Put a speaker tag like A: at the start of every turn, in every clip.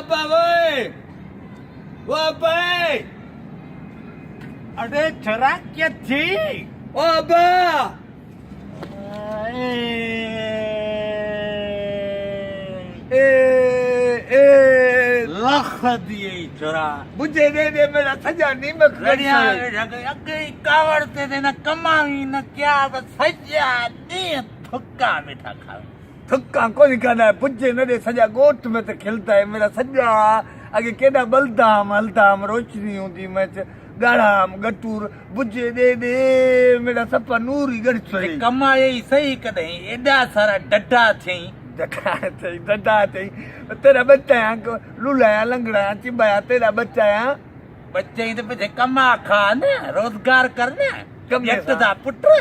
A: अब्बा वो अब्बा
B: अरे छोरा क्या थी
A: ओ अब्बा ए ए
B: लख दिए छोरा
A: मुझे दे मेरा सजा नहीं मैं
B: गड़िया अगे कावड़ते थे न कमावी न क्या बस सजा दे थुक्का मीठा खावे
A: थक्का कोनी खाना है पुजे न दे सजा गोट में तो खिलता है मेरा सजा आगे केड़ा बलदाम हलदाम रोशनी होती मैं गाढ़ाम गटूर बुझे दे मेरा सपा नूर ही गड़ छई
B: कमाए सही कदई एडा सारा डड्डा थई
A: दड्डा थई तेरा बच्चा है लूलाया लंगड़ा चिबाया तेरा बच्चा है
B: बच्चे ही तो पे कमा खा न रोजगार करना
A: कम
B: जट दा पुत्र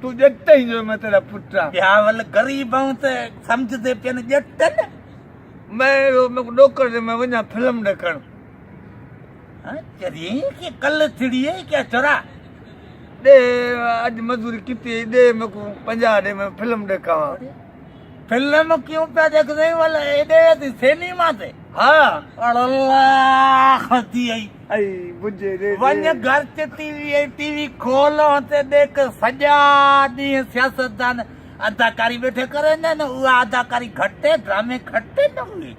A: तू जट ही जो मैं तेरा पुत्रा
B: ब्यावल गरीब हूं ते समझदे पेन जट न
A: मैं नौकर से मैं वना फिल्म देखण
B: चरी के कल थिड़ी है क्या छोरा
A: दे आज मजदूरी कितनी दे मेरे को 50 दे मैं फिल्म देखा
B: फिल्म क्यों पे देख रही वाला एडे सिनेमा से
A: हाँ
B: अल्लाह खती
A: आई बुझे दे
B: वन घर से टीवी खोलो ते देख सजा दी सियासतदान अदाकारी बैठे करे न वो अदाकारी घटे ड्रामे घटे न हुई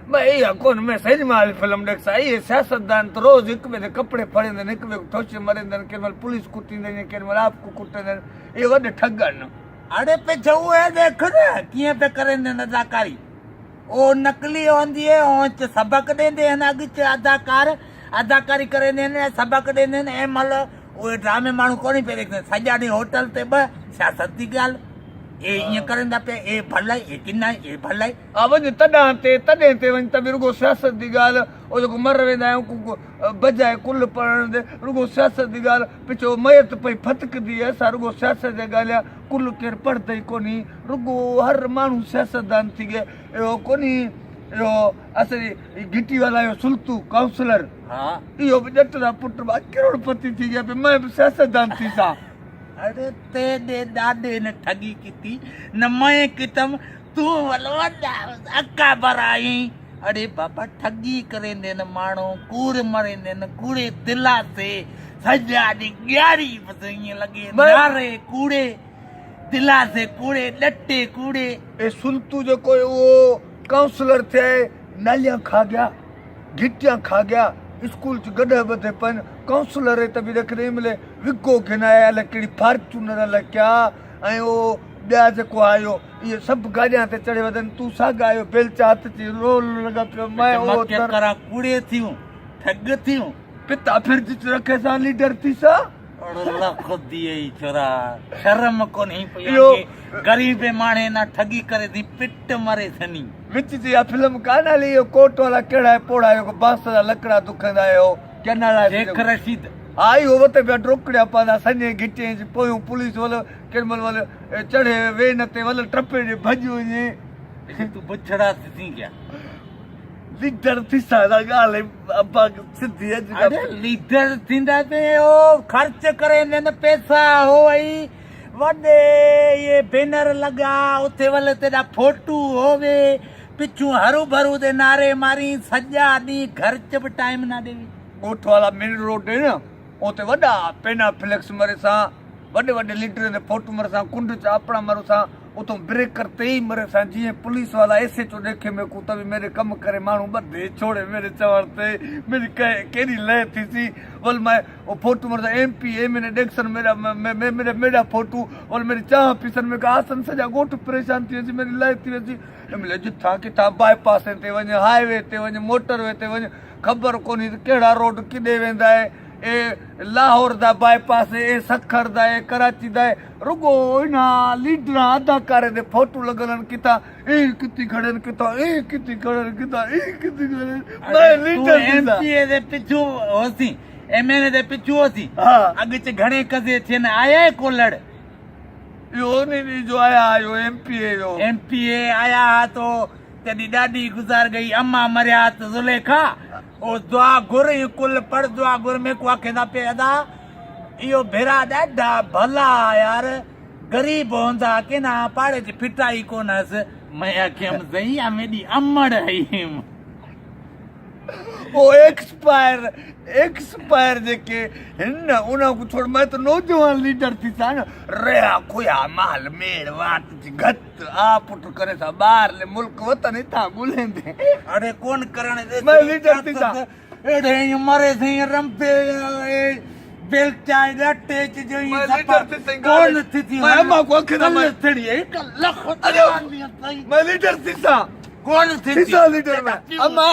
A: मैं ये कौन मैं सही माल फिल्म देख सा ये सियासतदान तो रोज एक में कपड़े फड़े ने एक में ठोचे मरे ने केवल पुलिस कुटी ने केवल आपको कुटे ने ये वडे ठगन
B: अरे पे जो है देख ना किए पे करे ने अदाकारी ओ नकली होंदी है ओ सबक देंदे न अगे अदाकार अदाकारी करे ने सबक देंदे ने ए मल ओ ड्रामे मानू कोनी पे देख सजा दी होटल ते ब सियासत दी गाल ए ये करंदा पे ए भलाई ए किन्ना ए भलाई
A: आवज तडे ते वन तबे रुगो सियासत दी गाल ओ जो मर वेंदा को बजाए कुल पढ़न दे रुगो सियासत दी गाल पिछो मयत पे फतक दी है सा रुगो सियासत दे गालिया कुल केर पढ़दई कोनी रुगो हर मानू सियासतदान थी गए यो कोनी यो असली गिट्टी वाला यो सुल्तू काउंसलर
B: हां
A: यो जटरा पुत्र बा करोड़पति थी गया पे मैं सियासतदान थी सा
B: अरे ते दे दादे ने ठगी की न मैं कितम तू वलवदा अक्का बराई अरे बाबा ठगी करे ने न मानो कूड़ मरे ने न कूड़े दिला से सजा दी 11 बस ये लगे नारे कूड़े दिला से कूड़े डट्टे कूड़े
A: ए सुल्तू जो कोई वो काउंसलर थे नालियां खा गया गिट्टियां खा गया स्कूल च गड्ढे बधे पन काउंसलर है तभी देख रहे मिले विको खिनाया लकड़ी फार्चूनर ला क्या ऐं ओ ॿिया जेको आयो ये सब गाड़ियां ते चढ़े वदन तू साग आयो बेलचा हथ ची रोल लगा पियो मैं ओ
B: करा कूड़े थियूं ठग थियूं
A: पिता फिर जिच रखे सा लीडर थी सा
B: अल्लाह खुद दिए छोरा शर्म कोनी
A: यो
B: गरीब माणे ना ठगी करे दी पिट मरे थनी
A: विच जी आ फिल्म काना ली यो कोट वाला केड़ा है पोड़ा यो बांस दा लकड़ा दुखंदा आयो केना ला
B: शेख रशीद
A: आई होवे ते बे ड्रोकड़िया पादा सने गिटे पोयो पुलिस वालो केमल वाले चढ़े वे नते वाले ट्रपे जे भजो जे
B: तू बछड़ा थी क्या
A: लीडर थी सारा गाले अब्बा सिद्धि है
B: अरे लीडर थिंदा पे ओ खर्च करे ने पैसा हो आई वडे ये बैनर लगा उते वाले तेरा फोटो होवे पिछू हरू भरू दे नारे मारी सजा दी घर च भी टाइम ना देवी
A: कोट वाला मेन रोड है ना ओते वडा पेना फ्लेक्स मरे सा वडे वडे लीडर ने फोटो मरे सा कुंड च अपना मरो सा उतो ब्रेक करते ही मरे सा जी पुलिस वाला ऐसे तो देखे मैं को तभी मेरे कम करे मानू बदे छोड़े मेरे चवरते मेरी केरी ले थी सी बोल मैं वो फोटो मरे एमपी एम ने डेक्सन मेरा मेरा फोटो और मेरी चाह पीसन में का आसन सजा गोट परेशान थी मेरी लाइफ थी वैसी मिले जिथा किथा बाईपास ते वने हाईवे ते वने मोटरवे ते वने खबर कोनी केड़ा रोड किदे वेंदा है ए लाहौर दा बाईपास ए सखर दा ए कराची दा रुगो इना लीडर अदाकार दे फोटो लगन किता ए किती खड़न किता ए किती खड़न किता ए किती खड़न मैं लीडर
B: एमपी दे पिछू होसी एमएनए दे पिछू होसी
A: हां
B: अगे च घणे कजे थे न आया है कोलड़
A: यो नहीं जो आया यो एमपीए
B: आया तो तेरी दादी गुजार गई अम्मा मरिया तो जुलेखा ओ दुआ गुर कुल पढ़ दुआ गुर में को आखेदा पे अदा यो भेरा ॾाढा भला यार गरीब होंदा के ना पाड़े च फिटाई कोनस मैं आखेम सही आ मेरी अमड़ है
A: वो एक्सपायर जेके हिन उन्हां को छोड़ मैं तो नौजवान लीडर थी सा न रहा खुया माल मेड़ वात जी घत आ पुट करे सा बाहर ले मुल्क वतन था गुलेंदे
B: अरे कौन करण दे
A: मैं लीडर थी सा
B: एड़े मरे थे रंपे बेल चाय लट्टे च जो
A: मैं
B: ये
A: लीडर थी सा
B: कौन थी
A: मैं मां को अखना मैं
B: थड़ी एक लख
A: मैं लीडर थी सा
B: कौन थी
A: लीडर में अम्मा